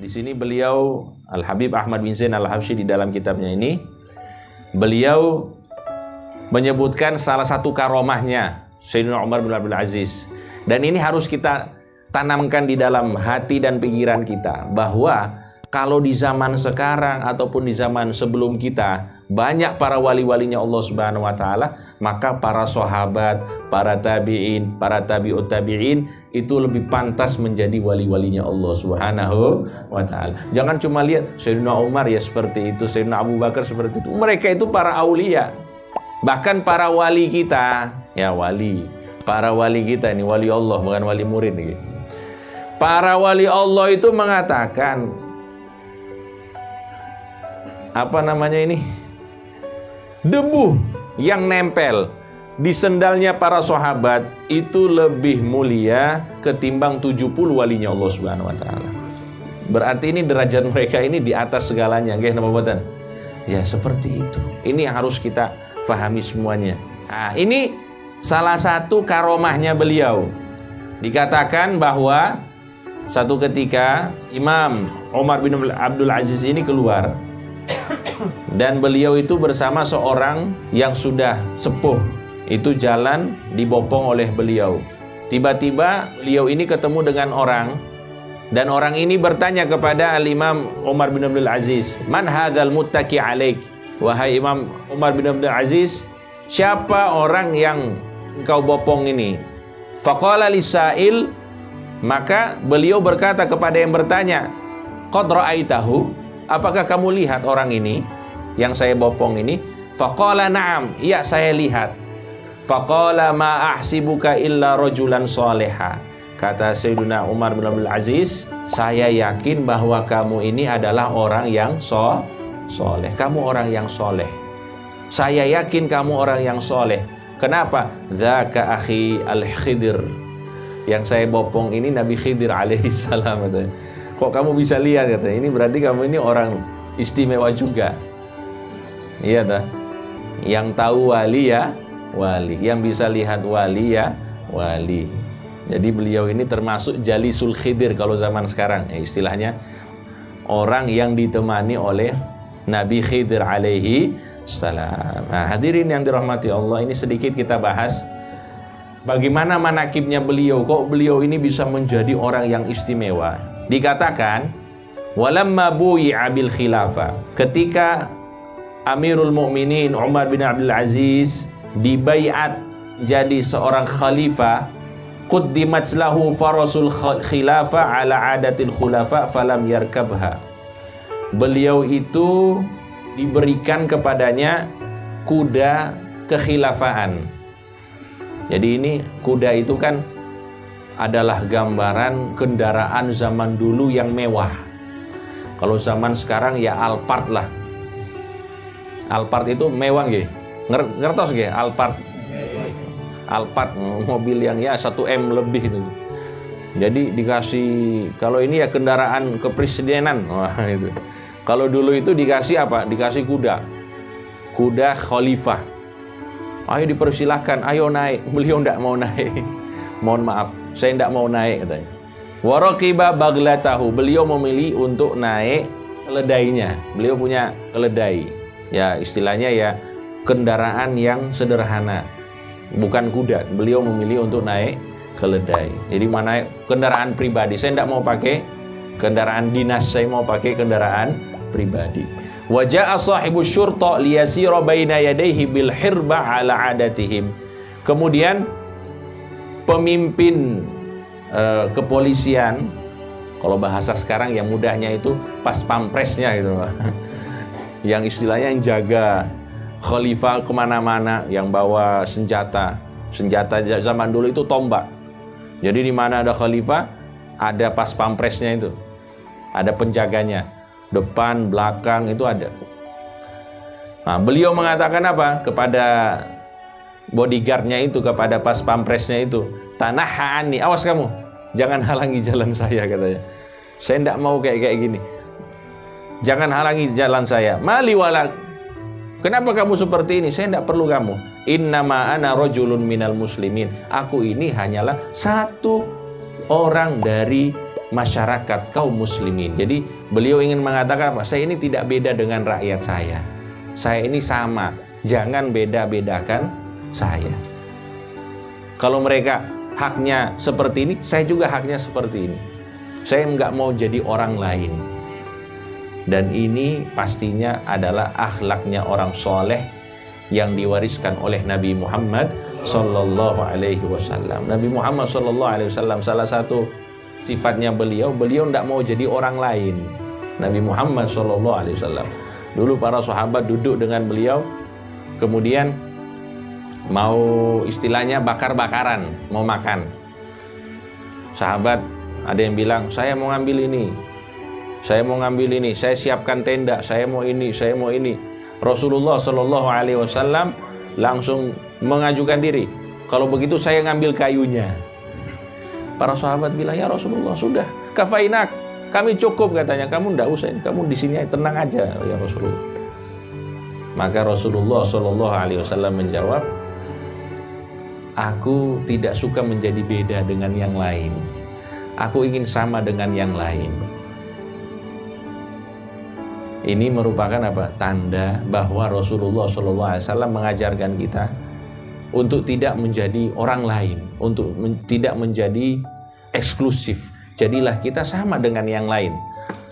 Di sini beliau Al-Habib Ahmad bin Zain Al-Habsyi di dalam kitabnya ini beliau menyebutkan salah satu karomahnya Sayyidina Umar bin Abdul Aziz. Dan ini harus kita tanamkan di dalam hati dan pikiran kita bahwa kalau di zaman sekarang ataupun di zaman sebelum kita banyak para wali-walinya Allah Subhanahu wa taala, maka para sahabat, para tabi'in, para tabi'ut tabi'in itu lebih pantas menjadi wali-walinya Allah Subhanahu wa taala. Jangan cuma lihat Sayyidina Umar ya seperti itu, Sayyidina Abu Bakar seperti itu. Mereka itu para aulia. Bahkan para wali kita, ya wali. Para wali kita ini wali Allah bukan wali murid nih. Para wali Allah itu mengatakan apa namanya ini? Debu yang nempel di sendalnya para sahabat itu lebih mulia ketimbang 70 walinya Allah Subhanahu wa taala. Berarti ini derajat mereka ini di atas segalanya, nggih napa mboten? Ya seperti itu. Ini yang harus kita pahami semuanya. Nah, ini salah satu karomahnya beliau. Dikatakan bahwa satu ketika Imam Umar bin Abdul Aziz ini keluar dan beliau itu bersama seorang yang sudah sepuh. Itu jalan dibopong oleh beliau. Tiba-tiba beliau ini ketemu dengan orang, dan orang ini bertanya kepada Al-Imam Umar bin Abdul Aziz, "Man hadzal muttaki alaik?" Wahai Imam Umar bin Abdul Aziz, siapa orang yang engkau bopong ini? Faqala lisail, maka beliau berkata kepada yang bertanya, "Qad ra'aitahu?" Apakah kamu lihat orang ini yang saya bopong ini? Faqala na'am, iya saya lihat. Faqala ma ahsibuka illa rajulan soleha. Kata Sayyidina Umar bin Abdul Aziz, saya yakin bahwa kamu ini adalah orang yang soleh. Kamu orang yang soleh. Saya yakin kamu orang yang soleh. Kenapa? Dzaka akhi al-Khidir. Yang saya bopong ini Nabi Khidir alaihissalam. Kok kamu bisa lihat katanya? Ini berarti kamu ini orang istimewa juga. Iya dah. Yang tahu wali ya wali, yang bisa lihat wali ya wali. Jadi beliau ini termasuk Jalisul Khidir kalau zaman sekarang, ya, istilahnya orang yang ditemani oleh Nabi Khidir alaihi salam. Nah, hadirin yang dirahmati Allah, ini sedikit kita bahas bagaimana manakibnya beliau. Kok beliau ini bisa menjadi orang yang istimewa? Dikatakan walamma buyi'a bil khilafah, ketika Amirul Mukminin Umar bin Abdul Aziz dibaiat jadi seorang khalifah, quddimat lahu farasul khilafah ala adatil khulafa falam yarkabha. Beliau itu diberikan kepadanya kuda kekhilafaan. Jadi ini kuda itu kan adalah gambaran kendaraan zaman dulu yang mewah. Kalau zaman sekarang ya Alphard lah. Alphard itu mewah nggih. Ngertos nggih Alphard. Alphard mobil yang ya 1M lebih itu. Jadi dikasih, kalau ini ya kendaraan kepresidenan. Wah itu. Kalau dulu itu dikasih apa? Dikasih kuda. Kuda khalifah. Ayo dipersilahkan, ayo naik. Beliau enggak mau naik. Mohon maaf, saya tidak mau naik katanya. Waraqiba baglatahu, beliau memilih untuk naik keledainya. Beliau punya keledai. Ya istilahnya ya kendaraan yang sederhana. Bukan kuda. Beliau memilih untuk naik keledai. Jadi mana kendaraan pribadi. Saya tidak mau pakai kendaraan dinas, saya mau pakai kendaraan pribadi. Wa jaa sahibu syurta liyasira baina yadayhi bil hirba ala adatihim. Kemudian pemimpin kepolisian, kalau bahasa sekarang yang mudahnya itu pas pampresnya gitu, yang istilahnya yang jaga khalifah kemana-mana, yang bawa senjata zaman dulu itu tombak. Jadi di mana ada khalifah ada pas pampresnya itu, ada penjaganya, depan belakang itu ada. Nah, beliau mengatakan apa kepada bodyguardnya itu, kepada pas pampresnya itu, tanahani, awas kamu, jangan halangi jalan saya katanya. Saya tidak mau kayak gini. Jangan halangi jalan saya. Mali walak. Kenapa kamu seperti ini? Saya tidak perlu kamu. Innama ana rajulun minal muslimin. Aku ini hanyalah satu orang dari masyarakat kaum muslimin. Jadi beliau ingin mengatakan apa? Saya ini tidak beda dengan rakyat saya. Saya ini sama. Jangan beda-bedakan saya. Kalau mereka haknya seperti ini, saya juga haknya seperti ini. Saya nggak mau jadi orang lain. Dan ini pastinya adalah akhlaknya orang soleh yang diwariskan oleh Nabi Muhammad Sallallahu Alaihi Wasallam. Nabi Muhammad Sallallahu Alaihi Wasallam, salah satu sifatnya beliau tidak mau jadi orang lain. Nabi Muhammad Sallallahu Alaihi Wasallam. Dulu para sahabat duduk dengan beliau, kemudian mau istilahnya bakar-bakaran, mau makan. Sahabat ada yang bilang, saya mau ngambil ini, saya mau ngambil ini, saya siapkan tenda, saya mau ini, saya mau ini. Rasulullah Sallallahu Alaihi Wasallam langsung mengajukan diri, kalau begitu saya ngambil kayunya. Para sahabat bilang, ya Rasulullah, sudah, kafainak, kami cukup, katanya, kamu ndak usah, kamu di sini tenang aja ya Rasulullah. Maka Rasulullah Sallallahu Alaihi Wasallam menjawab, aku tidak suka menjadi beda dengan yang lain. Aku ingin sama dengan yang lain. Ini merupakan apa? Tanda bahwa Rasulullah Sallallahu Alaihi Wasallam mengajarkan kita untuk tidak menjadi orang lain, untuk tidak menjadi eksklusif. Jadilah kita sama dengan yang lain,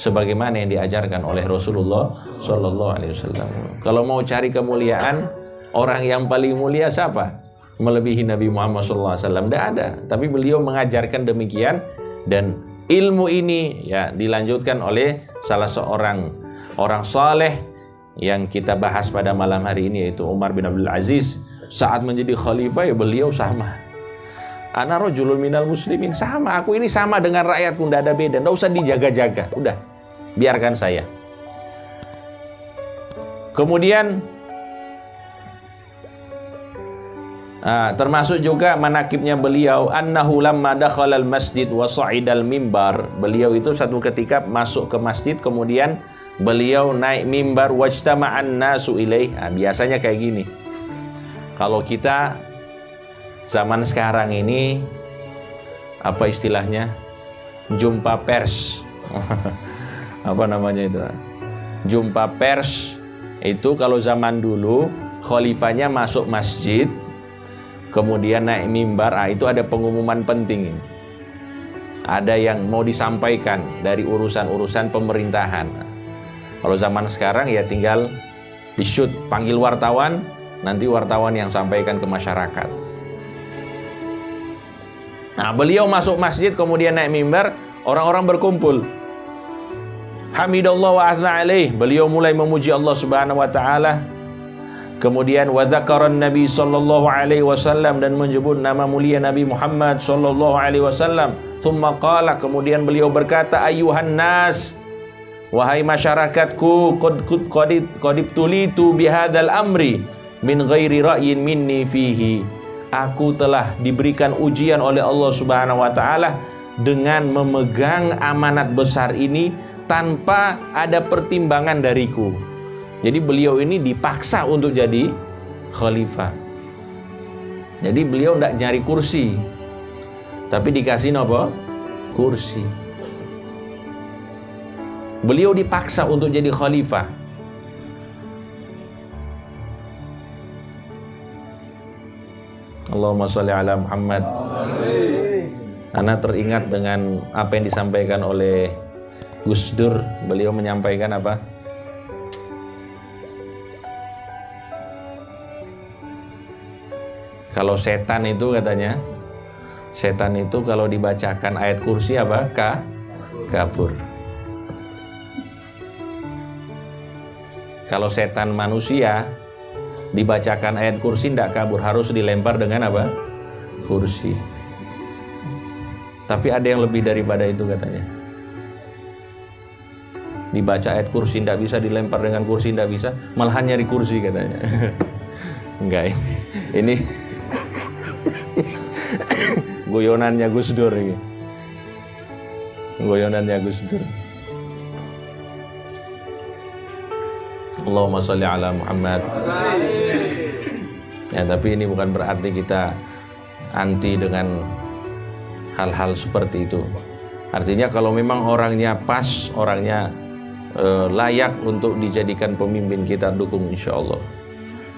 sebagaimana yang diajarkan oleh Rasulullah Sallallahu Alaihi Wasallam. Kalau mau cari kemuliaan, orang yang paling mulia siapa? Melebihi Nabi Muhammad Sallallahu Alaihi Wasallam? Tidak ada. Tapi beliau mengajarkan demikian, dan ilmu ini ya dilanjutkan oleh salah seorang orang saleh yang kita bahas pada malam hari ini, yaitu Umar bin Abdul Aziz. Saat menjadi khalifah ya beliau sama. Ana rajulun minal muslimin, sama, aku ini sama dengan rakyatku, tidak ada beda, tidak usah dijaga-jaga, udah biarkan saya. Kemudian termasuk juga manakibnya beliau, annahu lamma dakhala al-masjid wa sa'idal mimbar. Beliau itu satu ketika masuk ke masjid, kemudian beliau naik mimbar, wajtama'an nasu ilaih. Biasanya kayak gini. Kalau kita zaman sekarang ini, apa istilahnya? Jumpa pers. Apa namanya itu? Jumpa pers itu kalau zaman dulu khalifahnya masuk masjid, kemudian naik mimbar, itu ada pengumuman penting. Ada yang mau disampaikan dari urusan-urusan pemerintahan. Kalau zaman sekarang ya tinggal di-shoot, panggil wartawan, nanti wartawan yang sampaikan ke masyarakat. Nah, beliau masuk masjid kemudian naik mimbar, orang-orang berkumpul. Hamidallah wa azna alaih, beliau mulai memuji Allah Subhanahu wa taala. Kemudian wa dzakaran Nabi sallallahu alaihi wasallam, dan menyebut nama mulia Nabi Muhammad sallallahu alaihi wasallam. Tsumma qala, kemudian beliau berkata, ayyuhan nas, wahai masyarakatku, qad ibtulitu bihadzal amri min ghairi ra'yin minni fihi. Aku telah diberikan ujian oleh Allah Subhanahu wa taala dengan memegang amanat besar ini tanpa ada pertimbangan dariku. Jadi beliau ini dipaksa untuk jadi khalifah. Jadi beliau tidak nyari kursi, tapi dikasih apa? Kursi. Beliau dipaksa untuk jadi khalifah. Allahumma sholli ala Muhammad. Ana teringat dengan apa yang disampaikan oleh Gus Dur. Beliau menyampaikan apa? Kalau setan itu katanya, setan itu kalau dibacakan ayat kursi apa? Kabur. Kalau setan manusia dibacakan ayat kursi tidak kabur, harus dilempar dengan apa? Kursi. Tapi ada yang lebih daripada itu katanya. Dibaca ayat kursi tidak bisa, dilempar dengan kursi tidak bisa, malahan nyari kursi katanya. Enggak, ini guyonannya Gus Dur ini. Guyonannya Gus Dur. Allahumma sholli ala Muhammad. Ya, tapi ini bukan berarti kita anti dengan hal-hal seperti itu. Artinya kalau memang orangnya pas, orangnya layak untuk dijadikan pemimpin, kita dukung insya Allah.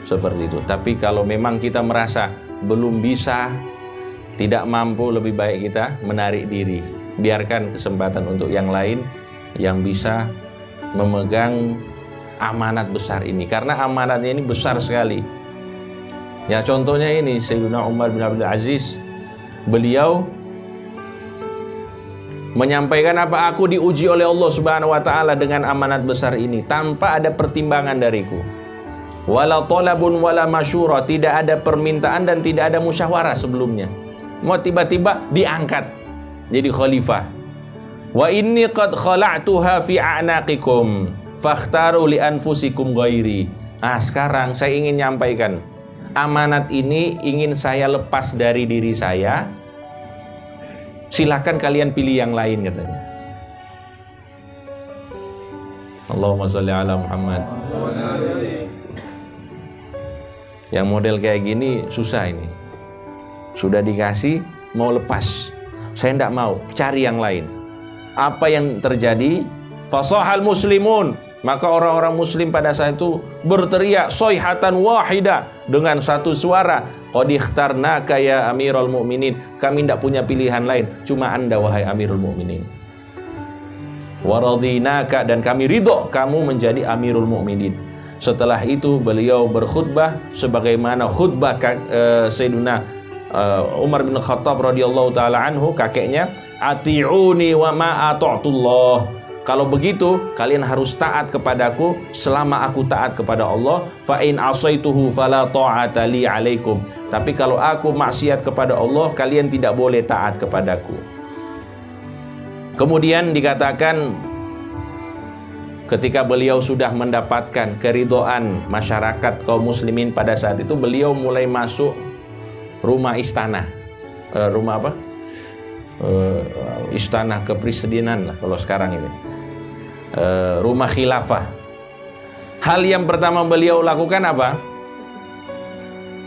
Seperti itu. Tapi kalau memang kita merasa belum bisa, tidak mampu, lebih baik kita menarik diri. Biarkan kesempatan untuk yang lain yang bisa memegang amanat besar ini. Karena amanatnya ini besar sekali. Ya contohnya ini, Sayyidina Umar bin Abdul Aziz, beliau menyampaikan apa, aku diuji oleh Allah Subhanahu wa taala dengan amanat besar ini tanpa ada pertimbangan dariku. Wala talabun wala masyura, tidak ada permintaan dan tidak ada musyawarah sebelumnya. Mau tiba-tiba diangkat jadi khalifah. Wa inni qad khala'tuha fi a'naqikum fakhtaru li anfusikum ghairi. Sekarang saya ingin nyampaikan, amanat ini ingin saya lepas dari diri saya. Silahkan kalian pilih yang lain, katanya. Allahumma sholli ala Muhammad. Yang model kayak gini susah ini. Sudah dikasih, mau lepas. Saya tidak mau, cari yang lain. Apa yang terjadi? Fasahal muslimun. Maka orang-orang muslim pada saat itu berteriak soihatan wahida, dengan satu suara. Qad ikhtarnaka ya Amirul Mukminin. Kami tidak punya pilihan lain, cuma Anda wahai Amirul Mukminin. Wa radinaka, dan kami ridho kamu menjadi Amirul Mukminin. Setelah itu beliau berkhutbah sebagaimana khutbah Sayyidina Umar bin Khattab radhiyallahu taala anhu, kakeknya, ati'uni wa ma ata'tullah. Kalau begitu kalian harus taat kepadaku selama aku taat kepada Allah. Fa in asaituhu fala ta'ata li 'alaikum. Tapi kalau aku maksiat kepada Allah, kalian tidak boleh taat kepadaku. Kemudian dikatakan ketika beliau sudah mendapatkan keridhaan masyarakat kaum muslimin pada saat itu, beliau mulai masuk rumah istana. Rumah apa? Istana kepresidenan lah kalau sekarang ini. Rumah khilafah. Hal yang pertama beliau lakukan apa?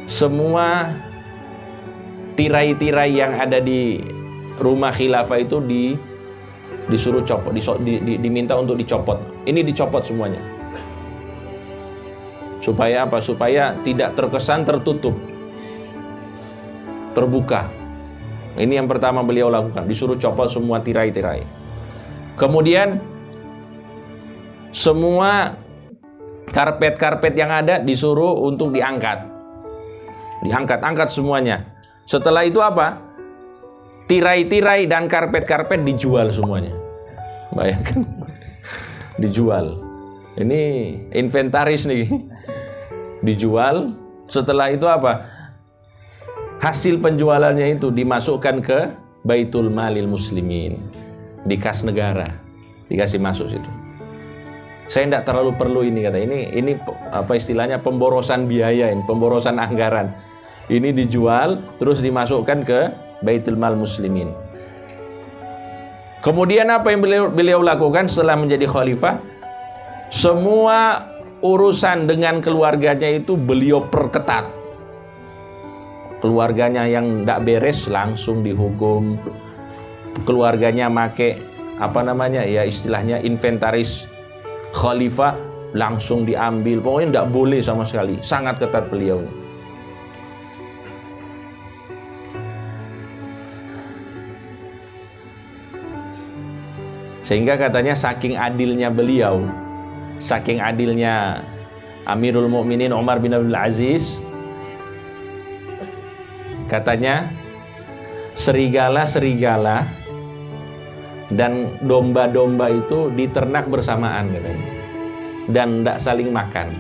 Semua tirai-tirai yang ada di rumah khilafah itu disuruh copot, diminta untuk dicopot. Ini dicopot semuanya. Supaya apa? Supaya tidak terkesan tertutup, terbuka. Ini yang pertama beliau lakukan, disuruh copot semua tirai-tirai. Kemudian semua karpet-karpet yang ada disuruh untuk diangkat. Diangkat semuanya. Setelah itu apa? Tirai-tirai dan karpet-karpet dijual semuanya. Bayangkan. Dijual. Ini inventaris nih. Dijual. Setelah itu apa? Hasil penjualannya itu dimasukkan ke Baitul Malil Muslimin, di kas negara, dikasih masuk situ. Saya tidak terlalu perlu ini, kata. Ini apa istilahnya, pemborosan biaya, ini pemborosan anggaran. Ini dijual terus dimasukkan ke Baitul Mal Muslimin. Kemudian apa yang beliau lakukan setelah menjadi khalifah? Semua urusan dengan keluarganya itu beliau perketat. Keluarganya yang tidak beres langsung dihukum. Keluarganya make apa namanya ya, istilahnya inventaris khalifah langsung diambil. Pokoknya tidak boleh sama sekali. Sangat ketat beliau. Sehingga katanya saking adilnya beliau, saking adilnya Amirul Mukminin Umar bin Abdul Aziz, katanya serigala-serigala dan domba-domba itu diternak bersamaan, katanya, dan tidak saling makan.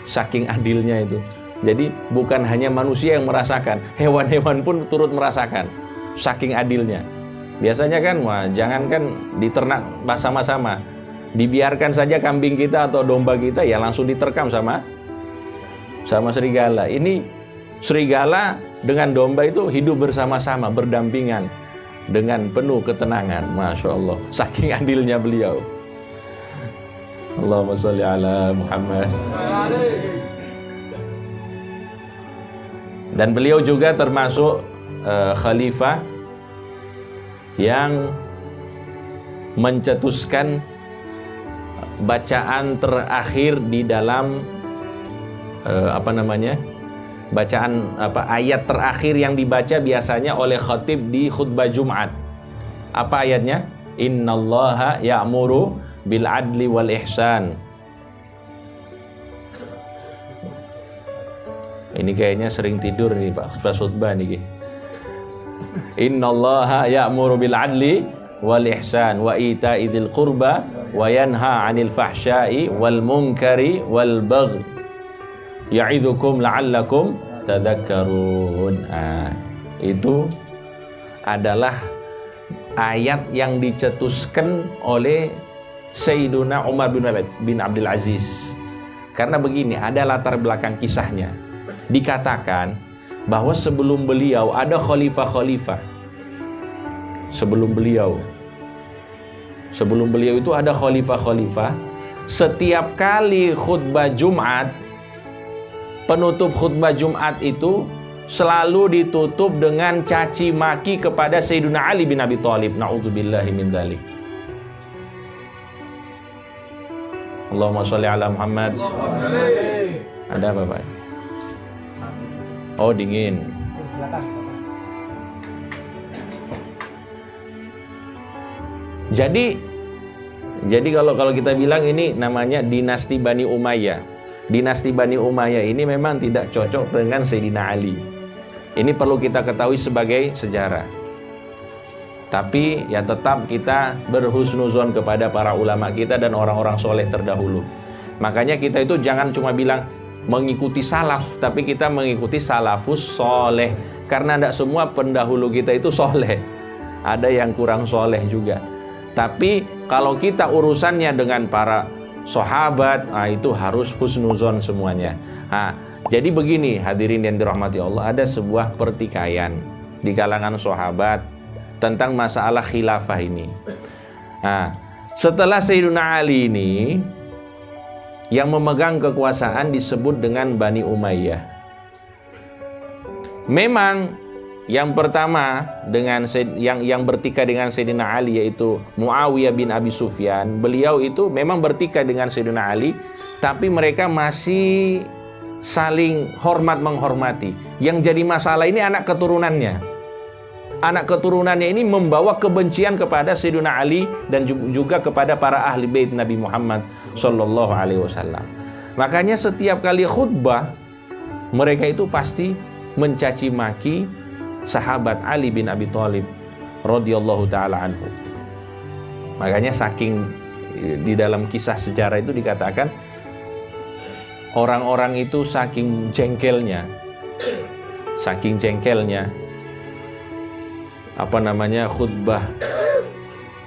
Saking adilnya itu. Jadi bukan hanya manusia yang merasakan, hewan-hewan pun turut merasakan. Saking adilnya. Biasanya kan, jangankan diternak bersama-sama, dibiarkan saja kambing kita atau domba kita ya langsung diterkam sama serigala. Ini serigala dengan domba itu hidup bersama-sama, berdampingan dengan penuh ketenangan. Masya Allah, saking adilnya beliau. Allahumma sholli ala Muhammad. Dan beliau juga termasuk khalifah yang mencetuskan bacaan terakhir di dalam ayat terakhir yang dibaca biasanya oleh khatib di khutbah Jumat. Apa ayatnya? Innallaha ya'muru bil adli wal ihsan. Ini kayaknya sering tidur nih Pak khutbah nih. Innallaha ya'muru bil adli wal ihsan wa ita'i dzil qurba wa yanha 'anil fahsya'i wal munkari wal baghi ya'idzukum la'allakum tadzakkarun. Itu adalah ayat yang dicetuskan oleh Sayyiduna Umar bin Abdul Aziz. Karena begini, ada latar belakang kisahnya. Dikatakan bahwa sebelum beliau ada khalifah-khalifah. Sebelum beliau itu ada khalifah-khalifah. Setiap kali khutbah Jumat, penutup khutbah Jumat itu selalu ditutup dengan caci maki kepada Sayyidina Ali bin Abi Thalib. Na'udzubillahi min dzalik. Allahumma sholli ala Muhammad. Ada apa Pak? Oh, dingin. Jadi kalau kita bilang ini namanya dinasti Bani Umayyah. Dinasti Bani Umayyah ini memang tidak cocok dengan Sayyidina Ali. Ini perlu kita ketahui sebagai sejarah. Tapi ya tetap kita berhusnuzon kepada para ulama kita dan orang-orang soleh terdahulu. Makanya kita itu jangan cuma bilang mengikuti salaf, tapi kita mengikuti salafus soleh. Karena tidak semua pendahulu kita itu soleh. Ada yang kurang soleh juga. Tapi kalau kita urusannya dengan para sahabat, itu harus husnuzon semuanya. Jadi begini hadirin yang dirahmati Allah, ada sebuah pertikaian di kalangan sahabat tentang masalah khilafah ini. Setelah Sayyidina Ali ini, yang memegang kekuasaan disebut dengan Bani Umayyah. Memang yang pertama dengan yang bertikai dengan Sayyidina Ali yaitu Muawiyah bin Abi Sufyan. Beliau itu memang bertikai dengan Sayyidina Ali, tapi mereka masih saling hormat menghormati. Yang jadi masalah ini anak keturunannya. Anak keturunannya ini membawa kebencian kepada Sayyidina Ali dan juga kepada para ahli bait Nabi Muhammad sallallahu alaihi wasallam. Makanya setiap kali khutbah mereka itu pasti mencaci maki sahabat Ali bin Abi Thalib radhiyallahu taala anhu. Makanya saking di dalam kisah sejarah itu dikatakan orang-orang itu saking jengkelnya khutbah,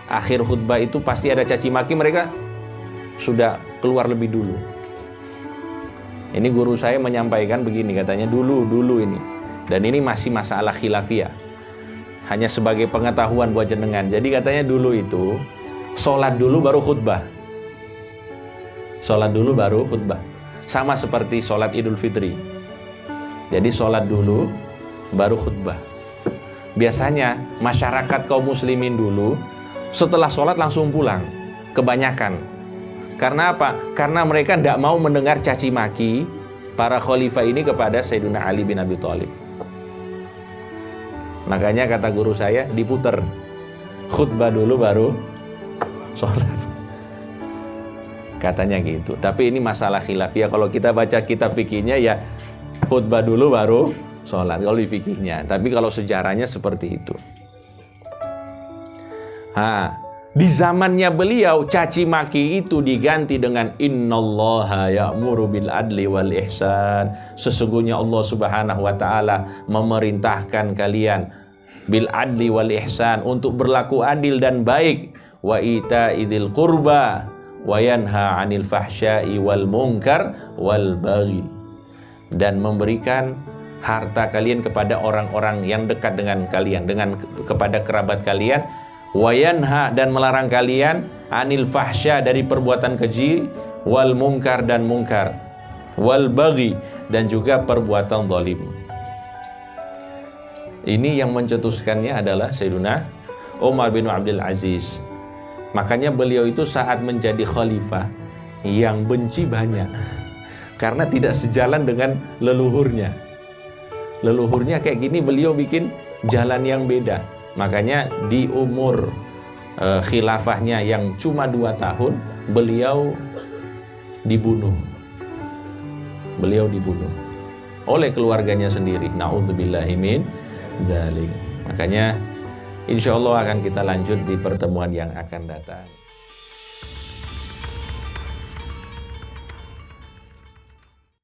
akhir khutbah itu pasti ada caci maki, mereka sudah keluar lebih dulu. Ini guru saya menyampaikan begini, katanya dulu ini, dan ini masih masalah khilafiyah, hanya sebagai pengetahuan buat jenengan. Jadi katanya dulu itu sholat dulu baru khutbah, sama seperti sholat Idul Fitri. Jadi sholat dulu baru khutbah. Biasanya masyarakat kaum muslimin dulu setelah sholat langsung pulang, kebanyakan. Karena apa? Karena mereka tidak mau mendengar caci maki para khalifah ini kepada Sayyidina Ali bin Abi Thalib. Makanya kata guru saya, diputer khutbah dulu baru sholat, katanya gitu. Tapi ini masalah khilafiyah. Kalau kita baca kitab fikihnya ya khutbah dulu baru sholat kalau di fikihnya. Tapi kalau sejarahnya seperti itu. Di zamannya beliau caci maki itu diganti dengan innallaha ya'muru bil adli wal ihsan. Sesungguhnya Allah Subhanahu wa taala memerintahkan kalian bil adli wal ihsan, untuk berlaku adil dan baik, wa ita'idil qurba wa yanha 'anil fahsya'i wal munkar wal baghi, dan memberikan harta kalian kepada orang-orang yang dekat dengan kalian, kepada kerabat kalian, wa yanha, dan melarang kalian 'anil fahsya, dari perbuatan keji, wal munkar, dan munkar, wal baghi, dan juga perbuatan zalim. Ini yang mencetuskannya adalah Sayyidina Umar bin Abdul Aziz. Makanya beliau itu saat menjadi khalifah yang benci banyak, karena tidak sejalan dengan leluhurnya. Leluhurnya kayak gini, beliau bikin jalan yang beda. Makanya di umur khilafahnya yang cuma 2 tahun, beliau dibunuh. Beliau dibunuh oleh keluarganya sendiri. Na'udzubillahi min dzalik. Makanya insya Allah akan kita lanjut di pertemuan yang akan datang.